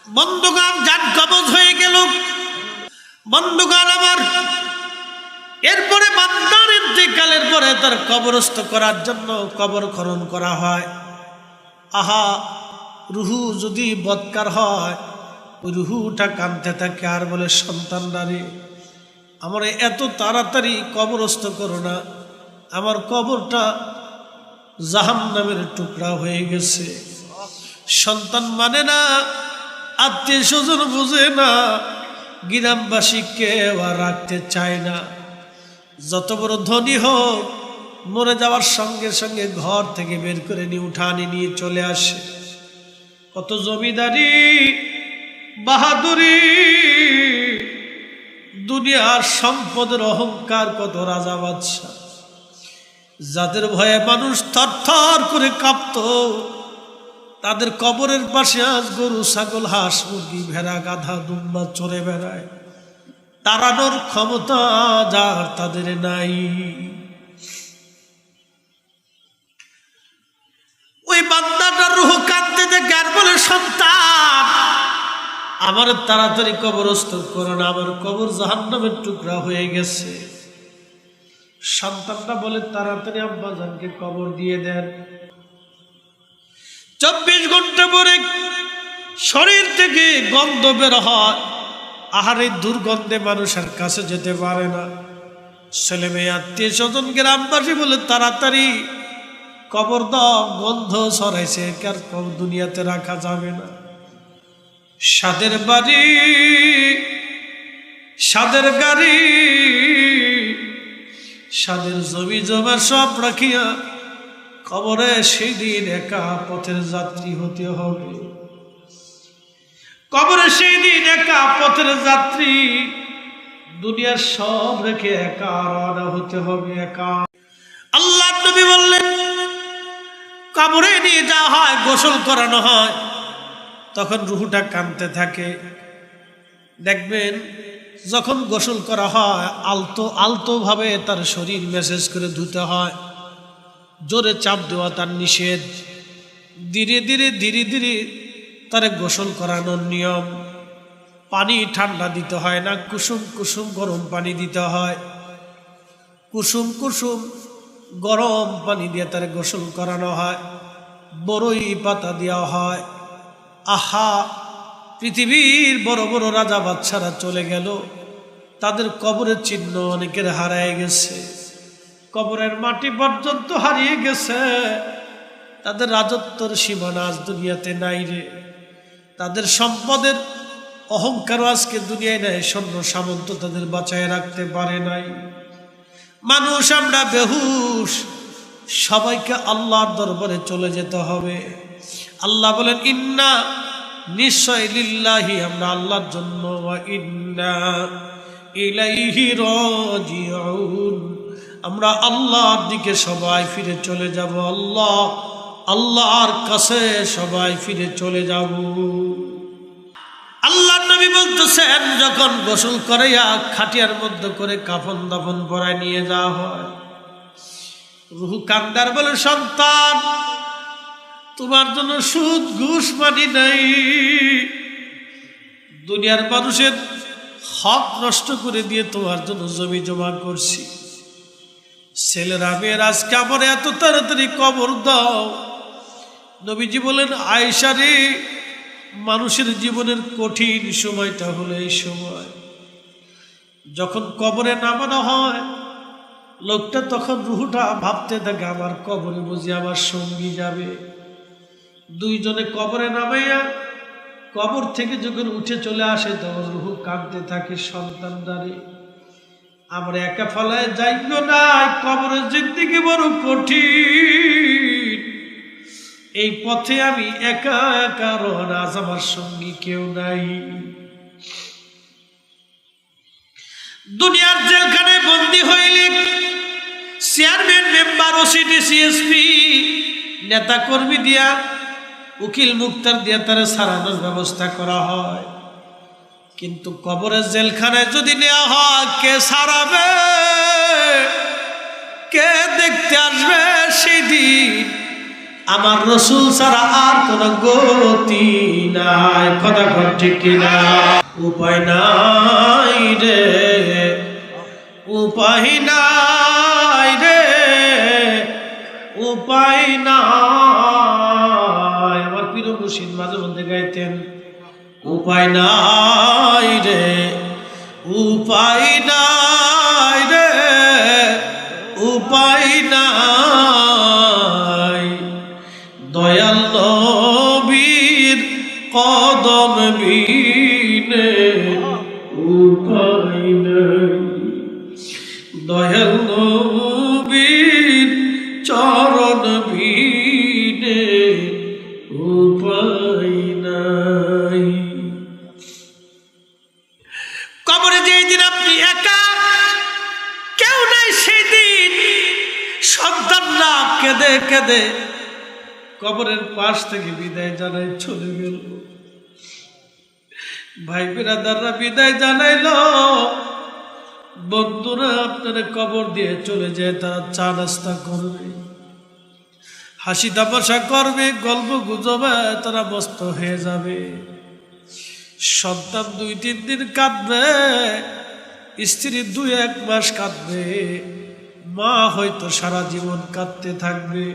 বন্ধুগণ, যার কবজ হয়ে গেল। বন্ধুগণ আমার, এরপরে বান্দার ইন্তেকালের পরে তার কবরস্থ করার জন্য কবর খনন করা হয়। আহা, রুহু যদি বদকার হয়, ওই রুহুটা কাঁদতে থাকে আর বলে, সন্তানরা রে, আমার এত তাড়াতাড়ি কবরস্থ করো না, আমার কবরটা জাহান্নামের টুকরা হয়ে গেছে। সন্তান মানে না, আত্মীয় স্বজন বুঝে না, গ্রামবাসী কেউ আর রাখতে চায় না। যত বড় ধনী হোক, মরে যাওয়ার সঙ্গে সঙ্গে ঘর থেকে বের করে নিয়ে উঠানি নিয়ে চলে আসে। কত জমিদারি, বাহাদুরি, দুনিয়ার সম্পদের অহংকার, কত রাজা বাদশা, যাদের ভয়ে মানুষ থরথর করে কাঁপত, তাদের কবরের পাশে আজ গরু, ছাগল, হাঁস, মুরগি, ভেড়া, গাধা, দুম্বা চড়ে বেড়ায়। তাড়ানোর ক্ষমতা যার তাদের নাই। ওই বান্দাটার রূহ কাঁদতে দেখে আর বলে, সন্তান আমার তাড়াতাড়ি কবরস্থ করো না, আমার কবর জাহান্নামের টুকরা হয়ে গেছে। সন্তানটা বলে, তাড়াতাড়ি আব্বাজানকে কবর দিয়ে দেন। 24 ঘন্টা পরে শরীর থেকে গন্ধ বের হয়। আহারে, দুর্গন্ধে মানুষের কাছে যেতে পারে না। ছেলে মেয়ে, আত্মীয় স্বজন, গ্রামবাসী বলে, তাড়াতাড়ি কবর দাও, গন্ধ ছড়াইছে, কার কবর দুনিয়াতে রাখা যাবে না। সাদের বাড়ি, সাদের গাড়ি, সাদের জমি জমা সব রাখিয়া কবরে সেই দিন একা পথের যাত্রী হতে হবে। কবরে সেই দিন একা পথের যাত্রী, দুনিয়ার সব রেখে একা রওনা হতে হবে, একা। আল্লাহর নবী বললেন, কবরে নিয়ে যাওয়া হয়, গোসল করানো হয়, তখন রুহুটা কাঁদতে থাকে। দেখবেন যখন গোসল করা হয়, আলতো আলতো ভাবে তার শরীর মেসেজ করে ধুতে হয়। জোরে চাপ দেওয়া তার নিষেধ। ধীরে ধীরে ধীরে ধীরে তারে গোসল করানোর নিয়ম। পানি ঠান্ডা দিতে হয় না, কুসুম কুসুম গরম পানি দিতে হয়। কুসুম কুসুম গরম পানি দিয়ে তারে গোসল করানো হয়। বড়ই পাতা দেওয়া হয়। আহা, পৃথিবীর বড় বড় রাজা বাদশারা চলে গেল, তাদের কবরের চিহ্ন অনেকের হারায় গেছে। কবরের মাটি পর্যন্ত হারিয়ে গেছে। তাদের রাজত্বর সীমানা আজ দুনিয়াতে নাই রে। তাদের সম্পদের অহংকার আজকে দুনিয়ায় নাই। সৈন্য সামন্ত তাদের বাঁচায় রাখতে পারে নাই। মানুষ আমরা বেহুশ। সবাইকে আল্লাহর দরবারে চলে যেতে হবে। আল্লাহ বলেন, ইন্না, নিশ্চয়, লিল্লাহি, আমরা আল্লাহর জন্য, ওয়া ইন্না ইলাইহি রাজিউন, আমরা আল্লাহর দিকে সবাই ফিরে চলে যাব। আল্লাহর কাছে সবাই ফিরে চলে যাব। আল্লাহর নবী বলতেছেন, যখন গোসল করাইয়া খাটিয়ার মধ্যে করে কাফন দাফন পরায় নিয়ে যাওয়া হয়, রূহ কান্দার বলে, সন্তান তোমার জন্য সুদ ঘুষ মানি নাই। দুনিয়ার মানুষের হক নষ্ট করে দিয়ে তোমার জন্য জমি জমা করছি। ছেলেরা মেয়েরা আজকে আমার এত তাড়াতাড়ি কবর দাও। নবীজি বলেন, আয়েশা রে, মানুষের জীবনের কঠিন সময়টা হলো এই সময়, যখন কবরে নামানো হয়। লোকটা তখন রুহুটা ভাবতে থাকে, আমার কবরে বুঝি আমার সঙ্গী যাবে। দুইজনে কবরে নামাইয়া কবর থেকে যখন উঠে চলে আসে, তখন রুহু কাঁদতে থাকে, সন্তানদারে, আমরা একা ফলায় যাইও না, কবরের জিন্দেগি বড় কঠিন। এই পথে আমি একা একা রওনা, আজ আমার সঙ্গী কেউ নাই। দুনিয়ার জেলখানায় বন্দী হইলে চেয়ারম্যান, মেম্বার, ওসিডি, সিএসপি, নেতা কর্মী দিয়া, উকিল মুক্তার দিয়া তারা সারানোর ব্যবস্থা করা হয়। কিন্তু কবরের জেলখানায় যদি নেওয়া হয়, কে সারাবে, কে দেখতে আসবে সেই দিন? আমার রসুল ছাড়া আর কোন গতি নাই। কথা কর ঠিক কিনা? উপায় নাই রে, উপায় নাই রে, উপায় নাই। আমার পীর মুর্শিদ মাঝে মধ্যে গাইতেন, উপায় নাই রে, উপায় নাই রে, উপায় নাই। দয়াল নবীর কদম বিনে উপায় নাই। দয়াল নবীর চরণ বিনে উপায় নাই। কবরে যেই দিন আপনি একা, কেউ নাই, সেই দিন সন্তানরা কেঁদে কেঁদে কবরের পাশ থেকে বিদায় জানাই চলে গেল। ভাই বিরাদাররা বিদায় জানাইল, বন্ধুরা আপনারা কবর দিয়ে চলে যায়, তারা চা নাস্তা করবে, হাসি তামাশা করবে, গল্প গুজবে তারা ব্যস্ত হয়ে যাবে। সন্তান 2-3 দিন কাঁদবে, স্ত্রী 2-1 মাস কাঁদবে, মা হয়তো সারা জীবন কাঁদতে থাকবে,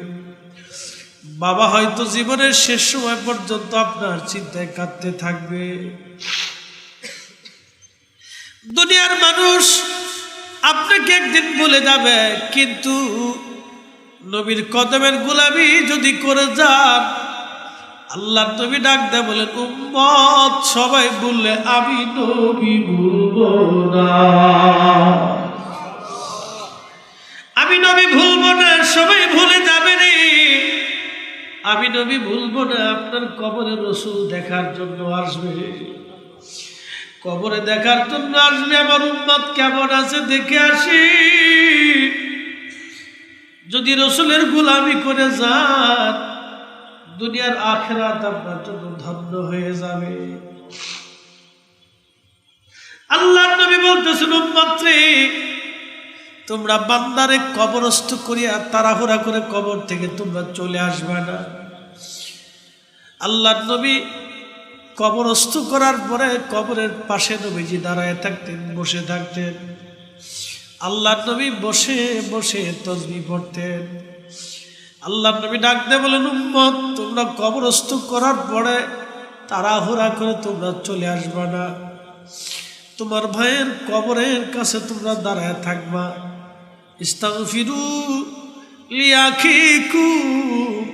বাবা হয়তো জীবনের শেষ সময় পর্যন্ত আপনার চিন্তায় কাঁদতে থাকবে। দুনিয়ার মানুষ আপনাকে একদিন বলে যাবে, কিন্তু নবীর কদমের গোলামি যদি করে যান, আল্লাহ নবী ডাক দেয় বলেন, উম্মত সবাই বললে আমি নবী ভুলবো না, আমি নবী ভুলবো না। সবাই ভুলে যাবে রে, আমি নবী ভুলবো না। আপনার কবরে রসুল দেখার জন্য আসবে, কবরে দেখার জন্য আসবে। আমার উম্মত কেমন আছে দেখে আসি। যদি রসুলের গোলামি করে যান, দুনিয়ার আখিরাত আপনার জন্য ধন্য হয়ে যাবে। আল্লাহর নবী বলতেছেন, উম্মত রে, তোমরা বান্দারে কবরস্থ করিয়া তাড়াহুড়া করে কবর থেকে তোমরা চলে আসবে না। আল্লাহর নবী কবরস্থ করার পরে কবরের পাশে নবীজি দাঁড়ায় থাকতেন, বসে থাকতেন। আল্লাহর নবী বসে বসে তাসবিহ পড়তেন। আল্লাহর নবী ডাক দিয়ে বলেন, উম্মত তোমরা কবরস্থ করার পরে তাড়াহুড়া করে তোমরা চলে আসবে না, তোমার ভাইয়ের কবরের কাছে তোমরা দাঁড়ায় থাকবা। ইস্তাগফিরু লিআখিকুম,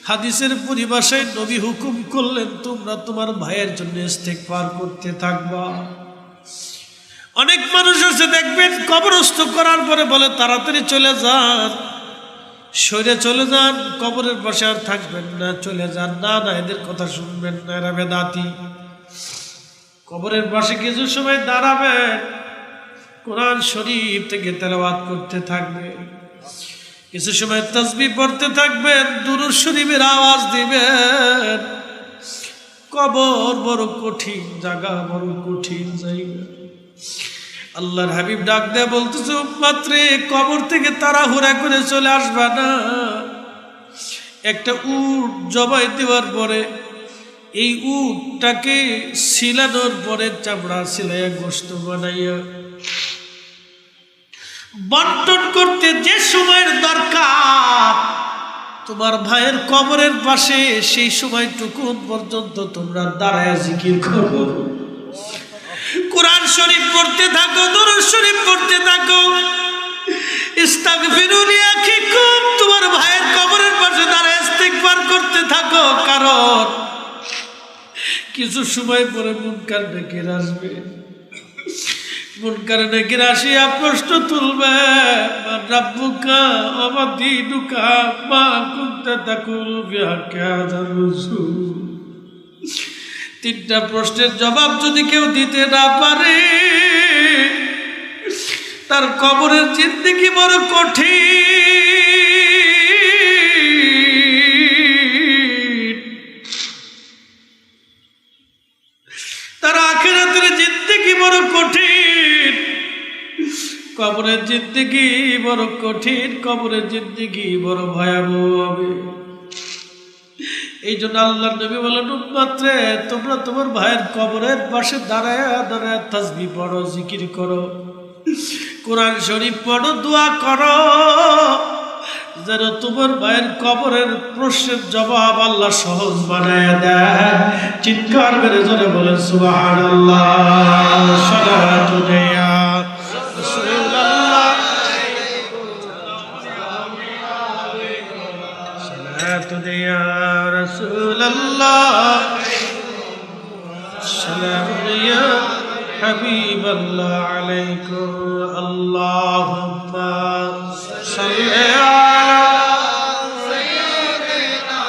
হাদিসের পরিভাষায় নবী হুকুম করলেন, তোমরা তোমার ভাইয়ের জন্য ইস্তেগফার করতে থাকবা। অনেক মানুষ আছে দেখবেন কবরস্থ করার পরে বলে তাড়াতাড়ি চলে যান, সরে চলে যান, কবরের পাশে আর থাকবেন না, চলে যান। না না, এদের কথা শুনবেন না, এরা বেদাতি। কবরের পাশে কিছু সময় দাঁড়াবেন, কোরআন শরীফ থেকে তেলাওয়াত করতে থাকবে, কিছু সময় তাসবিহ পড়তে থাকবেন, দুরূদ শরীফের আওয়াজ দিবেন। কবর বড় কঠিন জায়গা, বড় কঠিন জায়গা। আল্লাহর হাবিব ডাক দেয়া বলতেছে, উম্মত রে, কবর থেকে তাড়াহুড়া করে চলে আসবা না। একটা উট জবাই দেওয়ার পরে, এই উটটাকে ছিলানোর পরে চামড়া ছিলাইয়া গোশত বানাইয়া বন্টন করতে যে সময়ের দরকার তোমার ভাইয়ের কবরের পাশে, সেই সময়টুকু পর্যন্ত তোমরা দাঁড়ায় জিকির করো, কোরআন শরীফ পড়তে থাকো, দুরূদ শরীফ পড়তে থাকো। ইস্তাগফিরু লিআখিকুম, তোমার ভাইয়ের কবরের পাশে দাঁড়ায় ইস্তিগফার করতে থাকো, কারণ কিছু সময় পরে মুনকার নাকির আসবে। মুনকার নাকির আসিয়া প্রশ্ন তুলবে, মান রাব্বুকা ওয়া মা দীনুকা মা কুনতা তাকুলু বিহাক্কি হাযার রাসূল। 3টা প্রশ্নের জবাব যদি কেউ দিতে না পারে, তার কবরের জিন্দেগি বড় কঠিন, তার আখিরাতের জিন্দেগি বড় কঠিন। কবরের জিন্দেগি বড় কঠিন, কবরের জিন্দেগি বড় ভয়াবহ হবে। এই জন্য আল্লাহর নবী বলেন, উম্মত রে, তোমরা তোমার ভাইয়ের কবরের পাশে দাঁড়ায় দাঁড়ায় তাসবিহ পড়ো, জিকির করো, কোরআন শরীফ পড়ো, দোয়া করো, যেন তোমার ভাইয়ের কবরের প্রশ্নের জবাব আল্লাহ সহজ বানায় দেয়। চিৎকার মেরে জোরে বলেন সুবহানাল্লাহ। সালাতু ইয়া রাসূলুল্লাহ, সালাতু ইয়া রাসূলুল্লাহ, সালামু ইয়া হাবিবাল্লাহ আলাইকুম। আল্লাহুম্মা সাল্লি আলা সাইয়্যিদিনা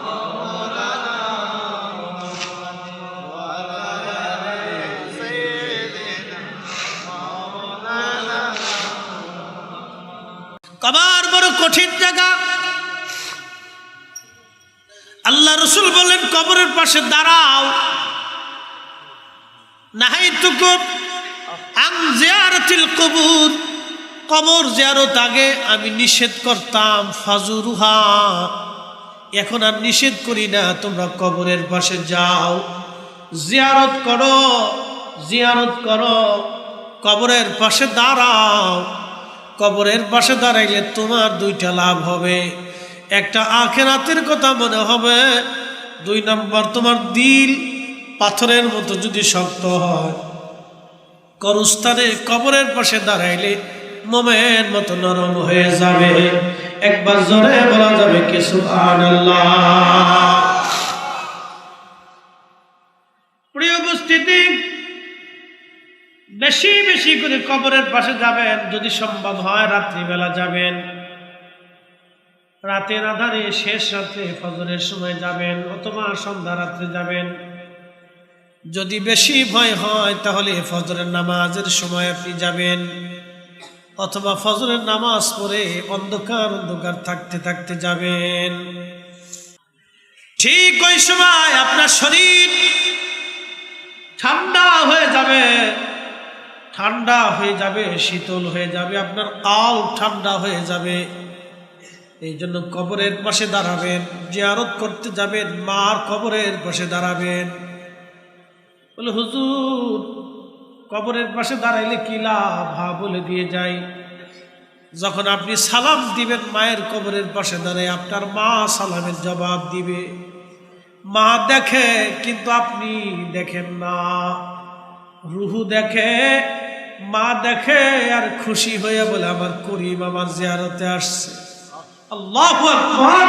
মাওলানা ওয়া আলা আলি সাইয়্যিদিনা মাওলানা। কবর বড় কঠিন জায়গা। আল্লাহ রাসূল বলেন, কবরের পাশে দাঁড়াও। নাহাইতুকুম আন জিয়ারাতিল কুবুর, কবর জিয়ারত আগে আমি নিষেধ করতাম, ফাজুরুহা, এখন আর নিষেধ করি না, তোমরা কবরের পাশে যাও, জিয়ারত করো, জিয়ারত করো, কবরের পাশে দাঁড়াও। কবরের পাশে দাঁড়াইলে তোমার দুইটা লাভ হবে, একটা আখিরাতের কথা মনে হবে, 2 নম্বর তোমার দিল পাথরের মতো যদি শক্ত হয়, কবরস্থানে কবরের পাশে দাঁড়াইলে মোমের মতো নরম হয়ে যাবে। একবার জোরে বলা যাবে কি সুবহানাল্লাহ। প্রিয় উপস্থিতি, বেশি বেশি করে কবরের পাশে যাবেন, যদি সম্ভব হয় রাত্রিবেলা যাবেন, রাতের আধারে শেষ রাত্রে ফজরের সময় যাবেন, অথবা সন্ধ্যা রাত্রে যাবেন। যদি বেশি ভয় হয় তাহলে ফজরের নামাজের সময় আপনি যাবেন, অথবা ফজরের নামাজ পড়ে অন্ধকার অন্ধকার থাকতে থাকতে যাবেন। ঠিক ওই সময় আপনার শরীর ঠান্ডা হয়ে যাবে, ঠান্ডা হয়ে যাবে, শীতল হয়ে যাবে, আপনার আল ঠান্ডা হয়ে যাবে। এই জন্য কবরের পাশে দাঁড়াবেন, জিয়ারত করতে যাবেন, মার কবরের পাশে দাঁড়াবেন। বলে, হুজুর কবরের পাশে দাঁড়াইলে কি লাভ? বলে দিয়ে যাই, যখন আপনি সালাম দিবেন মায়ের কবরের পাশে দাঁড়ায়, আপনার মা সালামের জবাব দিবে। মা দেখে কিন্তু আপনি দেখেন না, রুহু দেখে, মা দেখে আর খুশি হয়ে বলে, আমার করিম আমার জিয়ারতে আসছে। আল্লাহু আকবার,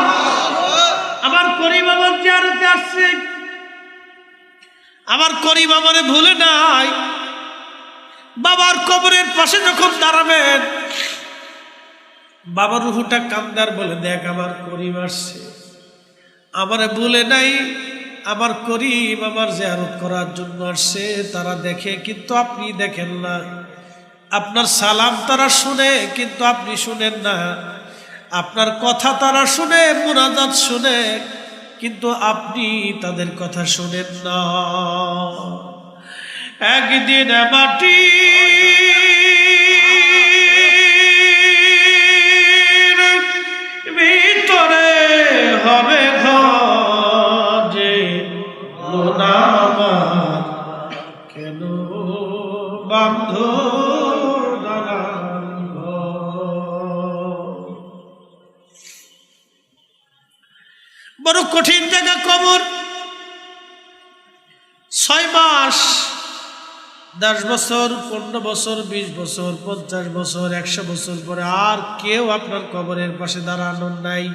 আমার করিম আমার জিয়ারতে আসছে, আমার করিম আমারে ভুলে নাই। বাবার কবরের পাশে যখন দাঁড়াবেন, বাবার রুহুটা কান্দার বলে, দেখ আমার করিম আসছে, আমারে ভুলে নাই, আমার করিম আমার জিয়ারত করার জন্য আসছে। তারা দেখে কিন্তু আপনি দেখেন না, আপনার সালাম তারা শুনে কিন্তু আপনি শুনেন না, আপনার কথা তারা শুনে, মুনাজাত শুনে, কিন্তু আপনি তাদের কথা শুনেন না। একদিন মাটি ভিতরে হবে ঘরে, আমার কেন বান্ধ বড় কঠিন জায়গা কবর। 6 মাস, 10 বছর, 15 বছর, 20 বছর, 50 বছর, 100 বছর পরে আর কেউ আপনার কবরের পাশে দাঁড়ানোর নাই,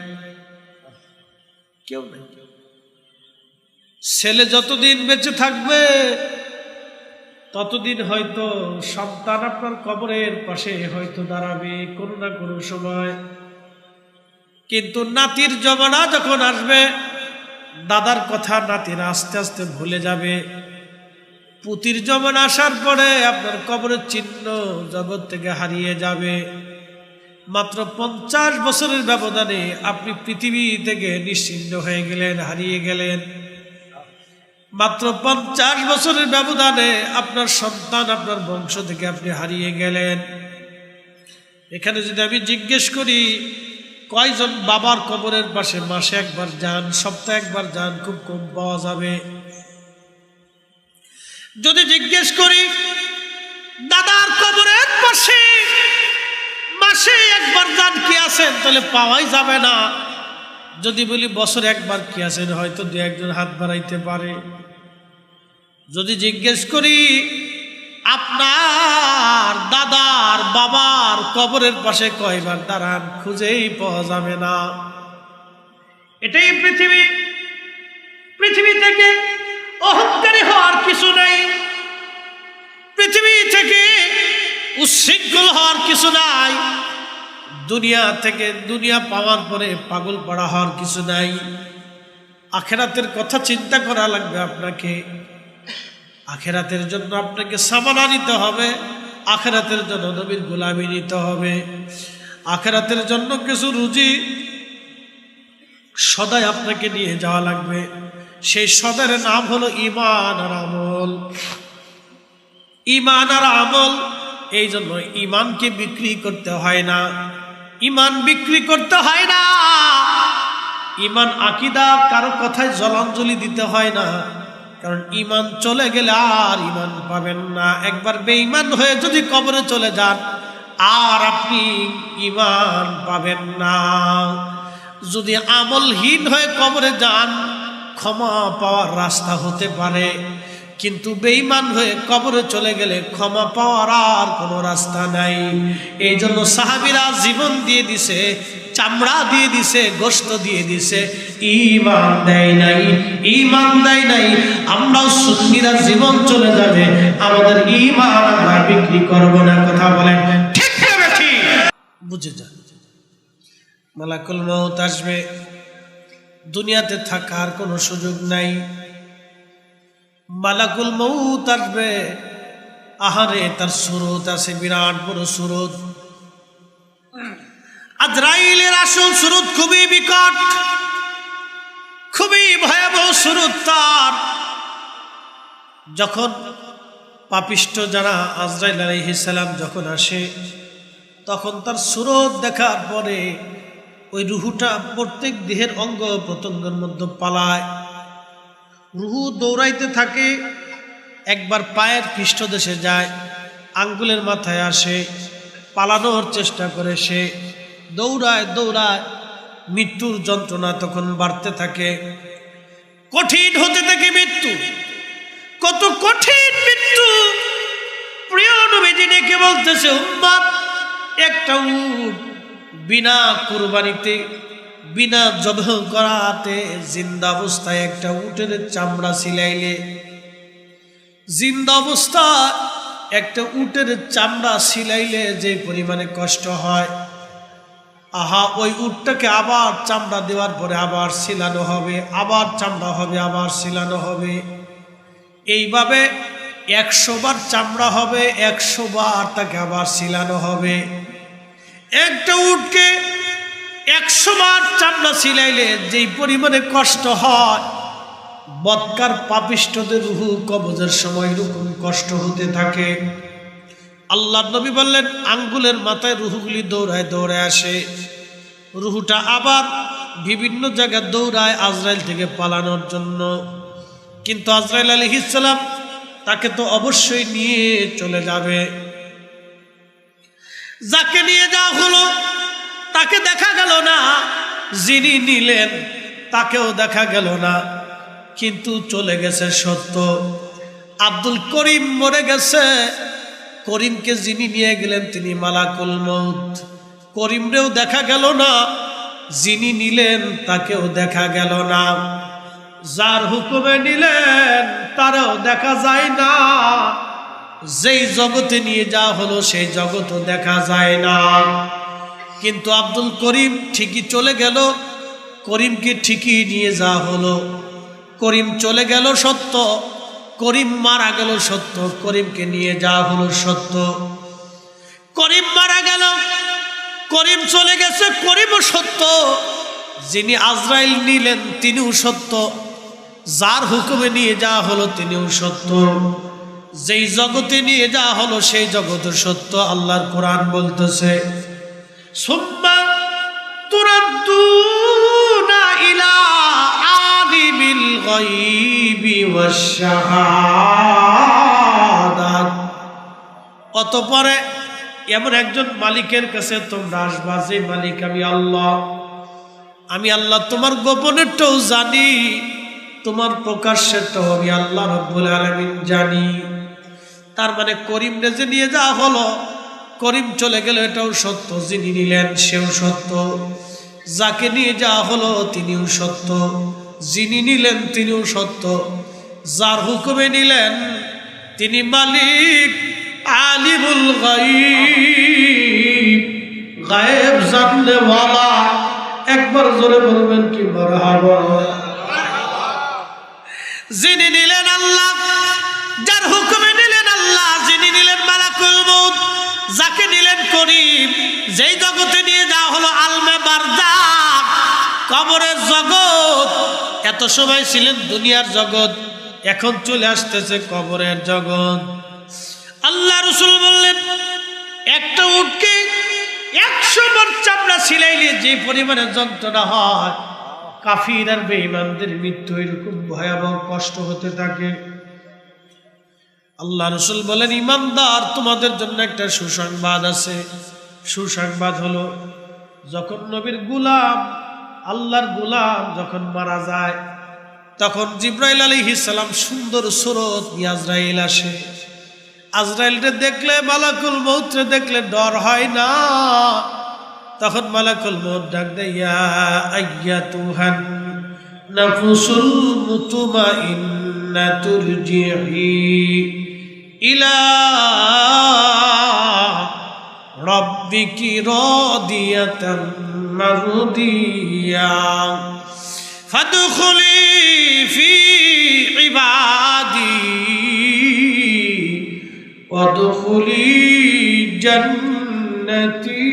কেউ নাই। ছেলে যতদিন বেঁচে থাকবে ততদিন হয়তো সন্তান আপনার কবরের পাশে হয়তো দাঁড়াবে কোনো না কোনো সময়, কিন্তু নাতির জমানা যখন আসবে, দাদার কথা নাতিরা আস্তে আস্তে ভুলে যাবে। পুতির জমানা আসার পরে আপনার কবরের চিহ্ন জগৎ থেকে হারিয়ে যাবে। মাত্র 50 বছরের ব্যবধানে আপনি পৃথিবী থেকে নিশ্চিহ্ন হয়ে গেলেন, হারিয়ে গেলেন। মাত্র 50 বছরের ব্যবধানে আপনার সন্তান, আপনার বংশ থেকে আপনি হারিয়ে গেলেন। এখানে যদি আমি জিজ্ঞেস করি, কয়জন বাবার কবরের পাশে মাসে একবার যান, সপ্তাহে একবার যান? খুব কম পাওয়া যাবে। যদি জিজ্ঞেস করি দাদার কবরের পাশে মাসে একবার যান কি আছেন, তাহলে পাওয়াই যাবে না। যদি বলি বছরে একবার কি আছেন, হয়তো দু একজন হাত বাড়াইতে পারে। যদি জিজ্ঞেস করি আপনার দাদার বাবার কবরের পাশে কয়বার দাঁড়ান, খুঁজেই পাওয়া যাবে না। এটাই পৃথিবী। পৃথিবী থেকে অহংকারী হওয়ার কিছু নাই, পৃথিবী থেকে উচ্ছৃঙ্খল হওয়ার কিছু নাই, দুনিয়া থেকে দুনিয়া পাওয়ার পরে পাগল পড়া হওয়ার কিছু নাই। আখেরাতের কথা চিন্তা করা লাগবে আপনাকে। আখেরাতের জন্য আপনাকে সামানা নিতে হবে, আখেরাতের জন্য নবীর গোলামি নিতে হবে, আখেরাতের জন্য কিছু রুজি সদাই আপনাকে নিয়ে যাওয়া লাগবে। সেই সদার নাম হলো ঈমান আর আমল। ঈমান আর আমল। এই জন্য ঈমানকে বিক্রি করতে হয় না, ঈমান বিক্রি করতে হয় না। ঈমান আকীদা কারো কথায় জলাঞ্জলি দিতে হয় না, কারণ ঈমান চলে গেলে আর ঈমান পাবেন না। একবার বেঈমান হয়ে যদি কবরে চলে যান আর আপনি ঈমান পাবেন না। যদি আমলহীন হয়ে কবরে যান, ক্ষমা পাওয়ার রাস্তা হতে পারে, কিন্তু বেঈমান হয়ে কবরে চলে গেলে ক্ষমা পাওয়ার আর কোনো রাস্তা নাই। এই জন্য সাহাবীরা জীবন দিয়ে দিছে, চামড়া দিয়ে দিছে, গোশত দিয়ে দিছে, ঈমান দেয় নাই, ঈমান দেয় নাই। আমরাও সুন্নিরা জীবন চলে যাবে, আমাদের ঈমান আমরা বিক্রি করব না। কথা বলেন ঠিক না ঠিক? বুঝে যান। মালাকুল মউত আসবে, দুনিয়াতে থাকার কোনো সুযোগ নাই। মালাকুল মউত আসবে, আহারে তার সুরত আছে, বিরাট বড় সুরত। আজরাইলের আসল সুরত খুবই বিকট, খুবই ভয়াবহ সুরত তার। যখন পাপিষ্ট যারা আজরাইল আলাইহিস সালাম যখন আসে, তখন তার সুরত দেখার পরে ওই রুহুটা প্রত্যেক দেহের অঙ্গ প্রত্যঙ্গের মধ্যে পালায়, রুহু দৌড়াইতে থাকে। একবার পায়ের পৃষ্ঠদেশে যায়, আঙ্গুলের মাথায় আসে, পালানোর চেষ্টা করে, সে দৌড়ায় দৌড়ায়। মৃত্যুর যন্ত্রণা তখন বাড়তে থাকে, কঠিন হতে থাকে মৃত্যু। কত কঠিন মৃত্যু! প্রিয় নবীজি ডেকে বলতেছে, উম্মত, একটা উট বিনা কুরবানিতে, বিনা জবাহ করাতে, জিন্দা অবস্থায় একটা উটের চামড়া ছিলাইলে, জিন্দা অবস্থায় একটা উটের চামড়া ছিলাইলে যে পরিমাণে কষ্ট হয়, আহা, ওই উটটাকে আবার চামড়া দেওয়ার পরে আবার ছিলানো হবে, আবার চামড়া হবে, আবার ছিলানো হবে। এইভাবে 100 বার চামড়া হবে, 100 বার তাকে আবার ছিলানো হবে। একটা উটকে 100 বার চামড়া ছিলাইলে যেই পরিমাণে কষ্ট হয়, বদকার পাপিষ্ঠদের রুহু কবজের সময় এরকম কষ্ট হতে থাকে। আল্লাহর নবী বললেন, আঙ্গুলের মাথায় রুহুগুলি দৌড়ায় দৌড়ায় আসে, রুহুটা আবার বিভিন্ন জায়গায় দৌড়ায় আজরাইল থেকে পালানোর জন্য। কিন্তু আজরাইল আলাইহিস সালাম তাকে তো অবশ্যই নিয়ে চলে যাবে। যাকে নিয়ে যাওয়া হলো তাকে দেখা গেল না, যিনি নিলেন তাকেও দেখা গেল না, কিন্তু চলে গেছে সত্য। আব্দুল করিম মরে গেছে। করিমকে যিনি নিয়ে গেলেন তিনি মালাকুল মউত। করিমরেও দেখা গেল না, যিনি নিলেন তাকেও দেখা গেল না। যার হুকুমে নিলেন তারও দেখা যায় না, যেই জগতে নিয়ে যাওয়া হলো সেই জগতও দেখা যায় না। কিন্তু আব্দুল করিম ঠিকই চলে গেল, করিমকে ঠিকই নিয়ে যাওয়া হলো। করিম চলে গেল সত্য, করিম মারা গেল সত্য, করিমকে নিয়ে যাওয়া হলো সত্য। করিম মারা গেল, করিম চলে গেছে, করিমও সত্য। যিনি আজরাইল নিলেন তিনিও সত্য, যার হুকুমে নিয়ে যাওয়া হলো তিনিও সত্য, যেই জগতে নিয়ে যাওয়া হলো সেই জগতের সত্য। আল্লাহর কোরআন বলতেছে, সুম্মা তুরাদ্দুনা ইলা আলিমিল গায়বি ওয়াশ শাহাদাত। অতঃপরে এমন একজন মালিকের কাছে তোমরা আসবা, যে মালিক আমি আল্লাহ। আমি আল্লাহ তোমার গোপনেরটাও জানি, তোমার প্রকাশ্যেরটাও আমি আল্লাহ রাব্বুল আলামিন জানি। তার মানে করিম রেজে নিয়ে যাওয়া হলো, করিম চলে গেল এটাও সত্য, যিনি নিলেন সেও সত্য, যাকে নিয়ে যাওয়া হলো তিনিও সত্য, যিনি নিলেন তিনিও সত্য, যার হুকুমে নিলেন তিনি মালিক আলিমুল গায়ব, গায়েব জানলে ওয়ালা। একবার জোরে বলবেন কি মারহাবা। যিনি নিলেন আল্লাহ, যার হুকুমে নিলেন আল্লাহ, যিনি নিলেন মালাকুল মউত, যাকে নিলেন করিম, যেই জগতে নিয়ে যাওয়া হলো আলমে বারজাখ, কবরের জগৎ। এত সময় ছিলেন দুনিয়ার জগৎ, এখন চলে আসতেছে কবরের জগৎ। আল্লাহ রাসূল বললেন একটা উটকে 100 বার চামড়া ছিলাইলে যে পরিমাণে যন্ত্রণা হয়, কাফির আর বেঈমানদের মৃত্যু এরকম ভয়াবহ কষ্ট হতে থাকে। আল্লাহ রাসূল বলেন ঈমানদার, তোমাদের জন্য একটা সুসংবাদ আছে। সুসংবাদ হলো, যখন নবীর গোলাম, আল্লাহর গোলাম যখন মারা যায়, তখন জিবরাইল আলাইহিস সালাম সুন্দর সুরত নিয়ে আজরাইল আসে। আজরাইলকে দেখলে, মালাকুল মউতকে দেখলে ডর হয় না। তখন মালাকুল মউত ডাক দেয়, ইয়া আইয়াতুহান নাফসুল মুতমাইন্না তুরজিই ইলা রাব্বিকি রাদিয়াতাম মারদিয়া ফাদখুলি ফি ইবাদি ওয়াদখুলি জান্নাতি।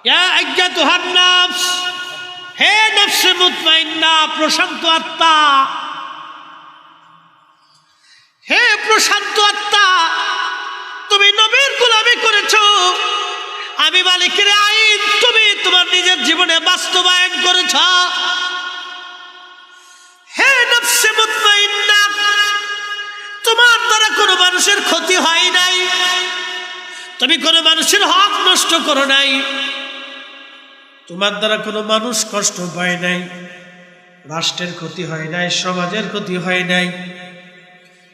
ইয়া আইয়াতুহান নাফস, হে নফসে মুতমাইন্না, প্রশান্ত আত্মা, হে প্রশান্ত আত্মা, তুমি নবীর গোলামি করেছো, আমি মালিকের আইন তুমি তোমার নিজের জীবনে বাস্তবায়ন করেছ। হে নফসে মুতমাইন্না, তোমার দ্বারা কোনো মানুষের ক্ষতি হয় নাই, তুমি কোনো মানুষের হক নষ্ট করো নাই, তোমার দ্বারা কোনো মানুষ কষ্ট পায় নাই, রাষ্ট্রের ক্ষতি হয় নাই, সমাজের ক্ষতি হয় নাই।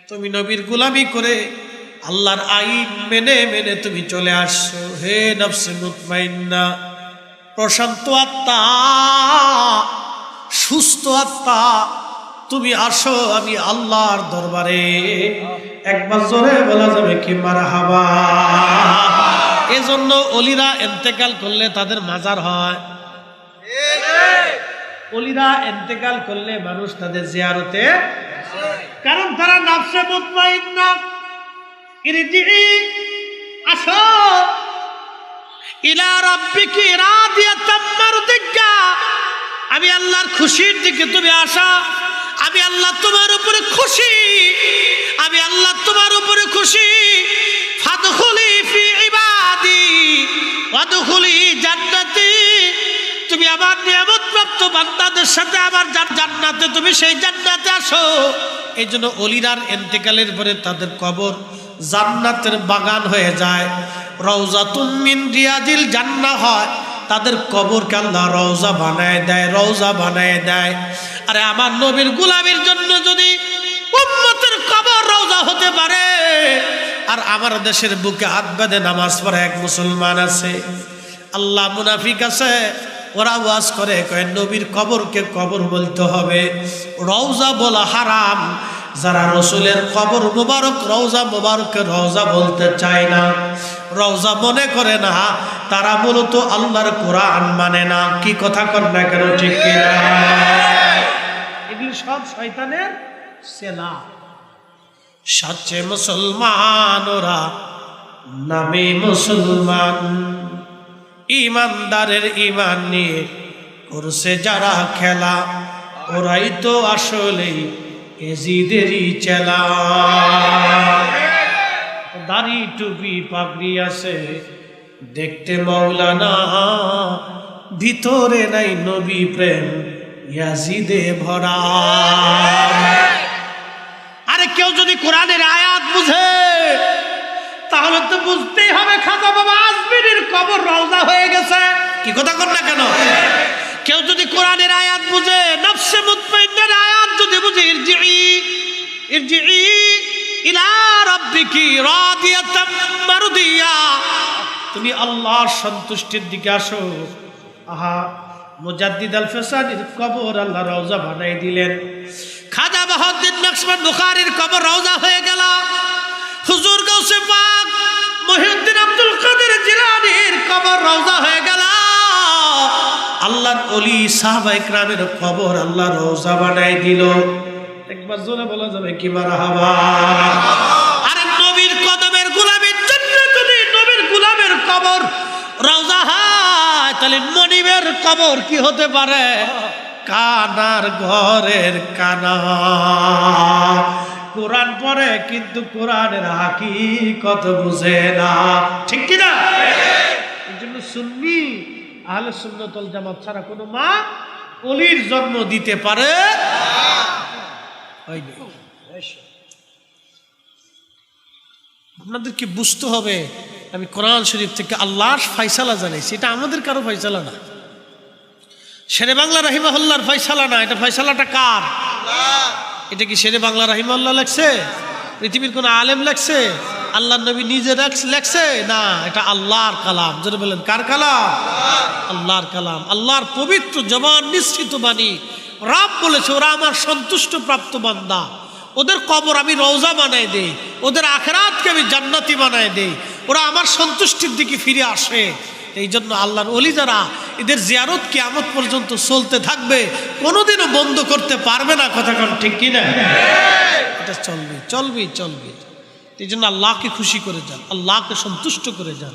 তুমি নবীর গোলামি করে আল্লাহর আইন মেনে মেনে তুমি চলে আসছো। হে নফসে মুতমাইন্না, প্রশান্ত আত্মা, সুস্থ আত্মা, তুমি আসো আমি আল্লাহর দরবারে। একবার জোরে বলা যাবে কি মারহাবা। এজন্য ওলিরা ইন্তেকাল করলে তাদের মাজার হয়। ওলিরা ইন্তেকাল করলে মানুষ তাদের জিয়ারতে, কারণ তারা নফসে মুতমাইন্না। ইরজিই, আসো, ইলা রাব্বিকি রাদিয়াতাম মারদিয়া, আমি আল্লাহর খুশির দিকে তুমি আসা। আমি আল্লাহ তোমার উপরে খুশি, আমি আল্লাহ তোমার উপরে খুশি। ফাদখুলি ফি ইবাদি ওয়াদখুলি জান্নাতি, তুমি আমার নিয়ামত প্রাপ্ত বান্দাদের সাথে আমার জান্নাতে, তুমি সেই জান্নাতে আসো। এই জন্য ওলিরার ইন্তেকালের পরে তাদের কবর জান্নাতের বাগান হয়ে যায়, রওজাতুম মিন রিয়াজিল জান্নাহ হয়। তাদের কবরকে আল্লাহ রওজা বানায় দেয়, রওজা বানায় দেয়। আরে আমার নবীর গোলামির জন্য যদি উম্মতের কবর রওজা হতে পারে, আর আমার দেশের বুকে হাত বেঁধে নামাজ পড়ে এক মুসলমান আছে, আল্লাহ মুনাফিক আছে, ওরা ওয়াজ করে কয় নবীর কবরকে কবর বলতে হবে, রওজা বলা হারাম। যারা রসুলের কবর মুবারক রওজা মুবারককে রওজা বলতে চায় না, রওজা মনে করে না, তারা মূলত আল্লাহর কোরআন মানে না। কি কথা কর না কেন, ঠিক কিনা? এগুলি সব শয়তানের সেলা। সাচ্চে মুসলমান ওরা, নামে মুসলমান, ইমানদারের ইমান নিয়ে করছে যারা খেলা, ওরাই তো আসলেই এজিদেরই চেলা, দাড়ি টুপি পাগড়ি আছে, দেখতে মৌলানা, ভিতরে নাই নবী প্রেম, ইয়াজিদে ভরা। আরে কেউ যদি কোরআনের আয়াত বুঝে তাহলে তো বুঝতেই হবে খাজা বাবা আজমিরের কবর রওজা হয়ে গেছে। কি কথা কর না কেন? কেউ যদি কোরআনের আয়াত বুঝে, নফসে মুতমাইন্নার আয়াত যদি বুঝে, ইরজিই ইলা রাব্বিকি রাদিয়াতাম মারদিয়া, তুমি আল্লাহর সন্তুষ্টির দিকে আসো। আহা, মুজাদ্দিদ আল ফেসানির কবর আল্লাহ রওজা বানাই দিলেন, খাজা বাহাউদ্দিন নকশবন্দ বুখারীর কবর রওজা হয়ে গেল, হুজুর গাউসে পাক মহিউদ্দিন আব্দুল কাদের জিলানীর কবর রওজা হয়ে গেল, আল্লাহর ওলি সাহাবায়ে কেরামের কবর আল্লাহ রওজা বানাই দিল। একবার জোরে বলা যাবে কি মারহাবা? আরে নবীর কদমের গোলামের জন্য যদি নবীর গোলামের কবর রওজা হয়, তাহলে মনিবের কবর কি হতে পারে? কানার ঘরের কানা। কোরআন পড়ে কিন্তু কোরআনের হাকিকত বুঝে না, ঠিক কি না? এই জন্য সুন্নি আহলে সুন্নাত ওয়াল জামাত ছাড়া কোনো মা ওলির জন্ম দিতে পারে না। আপনাদেরকে বুঝতে হবে, আমি কোরআন শরীফ থেকে আল্লাহর ফয়সালা জানাইছি, এটা আমাদের কারো ফয়সালা না, শেরে বাংলা রাহিমাহুল্লাহর ফয়সালা না, এটা ফয়সালাটা কার? এটা কি শেরে বাংলা রাহিমাহুল্লাহ লেখছে? পৃথিবীর কোন আলেম লেখছে? আল্লাহর নবী নিজে লেখছে? না, এটা আল্লাহর কালাম। যারা বলেন কার কালাম? আল্লাহর কালাম, আল্লাহর পবিত্র জবান নিশ্চিত বাণী। রব বলেছে, ওরা আমার সন্তুষ্ট প্রাপ্ত বান্দা, ওদের কবর আমি রওজা বানাই দেই, ওদের আখিরাতকে আমি জান্নাতি বানাই দেই, ওরা আমার সন্তুষ্টির দিকে ফিরে আসে। এই জন্য আল্লাহর ওলি যারা, এদের জিয়ারত কিয়ামত পর্যন্ত চলতে থাকবে, কোনোদিনও বন্ধ করতে পারবে না। কথা কোন ঠিক কিনা? এটা চলবে চলবে চলবে। এই জন্য আল্লাহকে খুশি করে যান, আল্লাহকে সন্তুষ্ট করে যান।